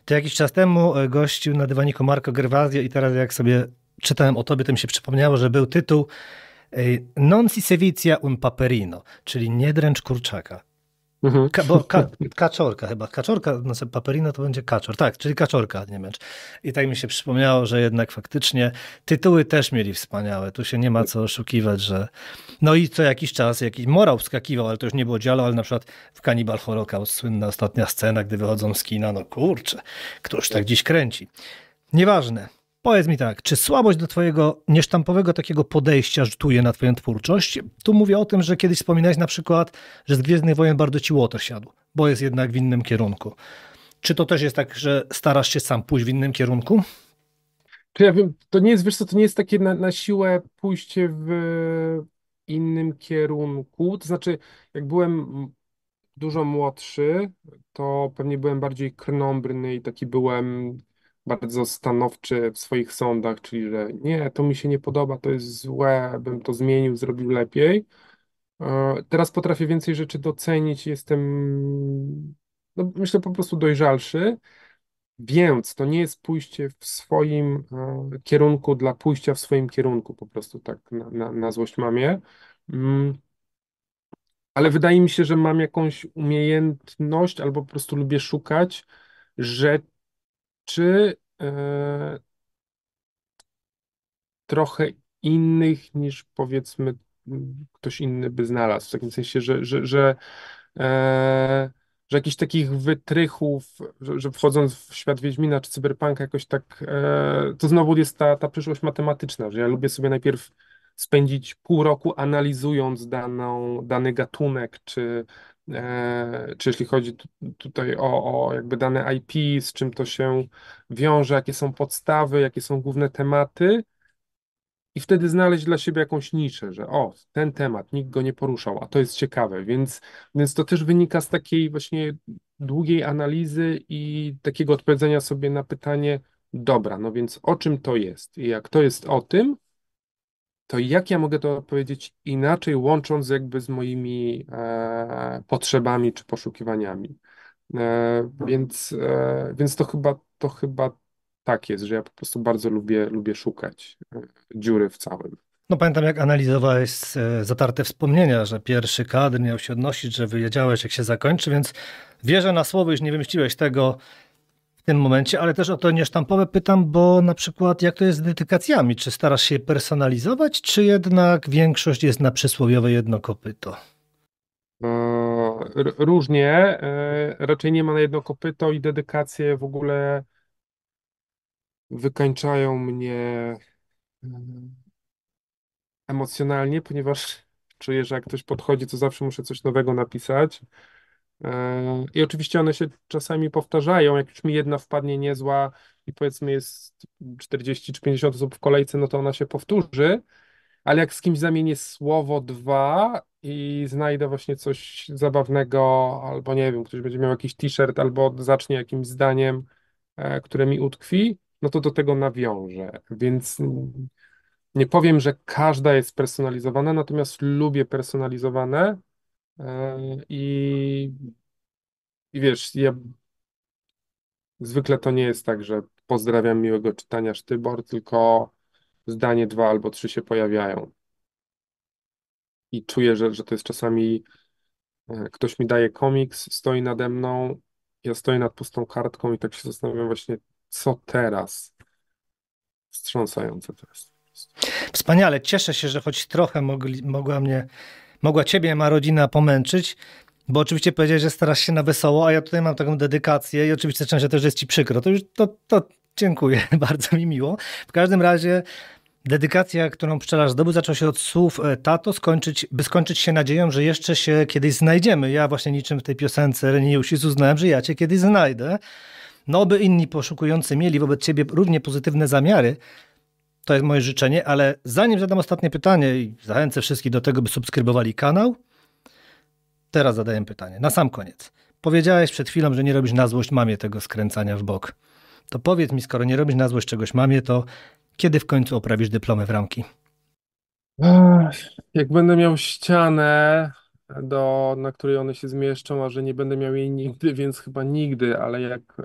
To jakiś czas temu gościł na dywaniku Marco Gervasio i teraz jak sobie czytałem o tobie, to mi się przypomniało, że był tytuł Non si sevizia un paperino, czyli nie dręcz kurczaka. Mhm. Kaczorka chyba. Kaczorka, znaczy paperino to będzie kaczor. Tak, czyli kaczorka, nie męcz. I tak mi się przypomniało, że jednak faktycznie tytuły też mieli wspaniałe. Tu się nie ma co oszukiwać, że... No i co jakiś czas jakiś morał wskakiwał, ale to już nie było Giallo, ale na przykład w Cannibal Holocaust słynna ostatnia scena, gdy wychodzą z kina, no kurczę, któż tak dziś kręci. Nieważne. Powiedz mi tak, czy słabość do twojego niesztampowego takiego podejścia rzutuje na twoją twórczość? Tu mówię o tym, że kiedyś wspominałeś na przykład, że z Gwiezdnych Wojen bardzo ci Łotor siadł, bo jest jednak w innym kierunku. Czy to też jest tak, że starasz się sam pójść w innym kierunku? Czy ja wiem, to nie jest, wiesz co, to nie jest takie na siłę pójście w innym kierunku. To znaczy, jak byłem dużo młodszy, to pewnie byłem bardziej krnąbrny i taki byłem bardzo stanowczy w swoich sądach, czyli że nie, to mi się nie podoba, to jest złe, bym to zmienił, zrobił lepiej. Teraz potrafię więcej rzeczy docenić, jestem, no, myślę, po prostu dojrzalszy. Więc to nie jest pójście w swoim kierunku dla pójścia w swoim kierunku, po prostu tak na złość mamie. Mm, Ale wydaje mi się, że mam jakąś umiejętność albo po prostu lubię szukać rzeczy trochę innych niż powiedzmy ktoś inny by znalazł. W takim sensie, e, że jakichś takich wytrychów, że wchodząc w świat Wiedźmina czy Cyberpunka jakoś tak, to znowu jest ta przyszłość matematyczna, że ja lubię sobie najpierw spędzić pół roku analizując dany gatunek, czy jeśli chodzi tutaj o jakby dane IP, z czym to się wiąże, jakie są podstawy, jakie są główne tematy, i wtedy znaleźć dla siebie jakąś niszę, że o, ten temat, nikt go nie poruszał, a to jest ciekawe, więc to też wynika z takiej właśnie długiej analizy i takiego odpowiedzenia sobie na pytanie, dobra, no więc o czym to jest? I jak to jest o tym, to jak ja mogę to powiedzieć inaczej, łącząc jakby z moimi potrzebami czy poszukiwaniami. Więc to chyba tak jest, że ja po prostu bardzo lubię szukać dziury w całym. No pamiętam, jak analizowałeś zatarte wspomnienia, że pierwszy kadr miał się odnosić, że wiedziałeś, jak się zakończy, więc wierzę na słowo, już nie wymyśliłeś tego w tym momencie, ale też o to niesztampowe pytam, bo na przykład jak to jest z dedykacjami? Czy starasz się je personalizować, czy jednak większość jest na przysłowiowe jedno kopyto? Różnie, raczej nie ma na jedno kopyto i dedykacje w ogóle wykańczają mnie e, emocjonalnie, ponieważ czuję, że jak ktoś podchodzi, to zawsze muszę coś nowego napisać. I oczywiście one się czasami powtarzają. Jak już mi jedna wpadnie niezła i powiedzmy jest 40 czy 50 osób w kolejce, no to ona się powtórzy. Ale jak z kimś zamienię słowo dwa i znajdę właśnie coś zabawnego, albo nie wiem, ktoś będzie miał jakiś t-shirt, albo zacznie jakimś zdaniem, które mi utkwi, no to do tego nawiążę. Więc nie powiem, że każda jest personalizowana, natomiast lubię personalizowane. I, i wiesz, zwykle to nie jest tak, że pozdrawiam, miłego czytania, Sztybor, tylko zdanie dwa albo trzy się pojawiają. I czuję, że to jest czasami ktoś mi daje komiks, stoi nade mną, ja stoję nad pustą kartką i tak się zastanawiam właśnie, co teraz? Wstrząsające to jest. Po prostu. Wspaniale, cieszę się, że choć trochę mogła ciebie ma rodzina pomęczyć, bo oczywiście powiedziałeś, że starasz się na wesoło, a ja tutaj mam taką dedykację i oczywiście często też jest ci przykro. To dziękuję, bardzo mi miło. W każdym razie dedykacja, którą pszczelarz zdobył, zaczął się od słów tato, by skończyć się nadzieją, że jeszcze się kiedyś znajdziemy. Ja właśnie niczym w tej piosence Reni Usis uznałem, że ja cię kiedyś znajdę. No, by inni poszukujący mieli wobec ciebie równie pozytywne zamiary, to jest moje życzenie, ale zanim zadam ostatnie pytanie i zachęcę wszystkich do tego, by subskrybowali kanał, teraz zadaję pytanie, na sam koniec. Powiedziałeś przed chwilą, że nie robisz na złość mamie tego skręcania w bok. To powiedz mi, skoro nie robisz na złość czegoś mamie, to kiedy w końcu oprawisz dyplomy w ramki? Jak będę miał ścianę, na której one się zmieszczą, a że nie będę miał jej nigdy, więc chyba nigdy, ale jak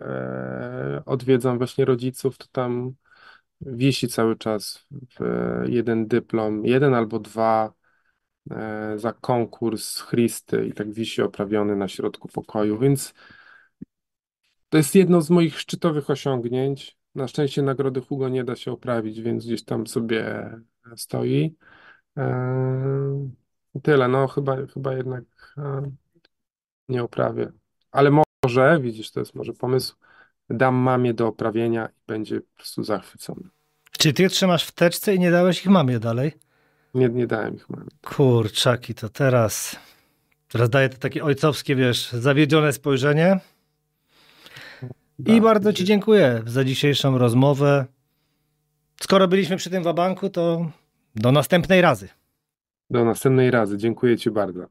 odwiedzam właśnie rodziców, to tam wisi cały czas jeden dyplom, jeden albo dwa za konkurs Christy i tak wisi oprawiony na środku pokoju, więc to jest jedno z moich szczytowych osiągnięć. Na szczęście nagrody Hugo nie da się oprawić, więc gdzieś tam sobie stoi. Tyle, no chyba jednak nie oprawię. Ale może, widzisz, to jest może pomysł, dam mamie do oprawienia i będzie po prostu zachwycona. Czy ty trzymasz w teczce i nie dałeś ich mamie dalej? Nie dałem ich mamie. Kurczaki, to teraz daję to takie ojcowskie, wiesz, zawiedzione spojrzenie. I Da, bardzo ci dziękuję za dzisiejszą rozmowę. Skoro byliśmy przy tym wabanku, to do następnej razy. do następnej razy. Dziękuję ci bardzo.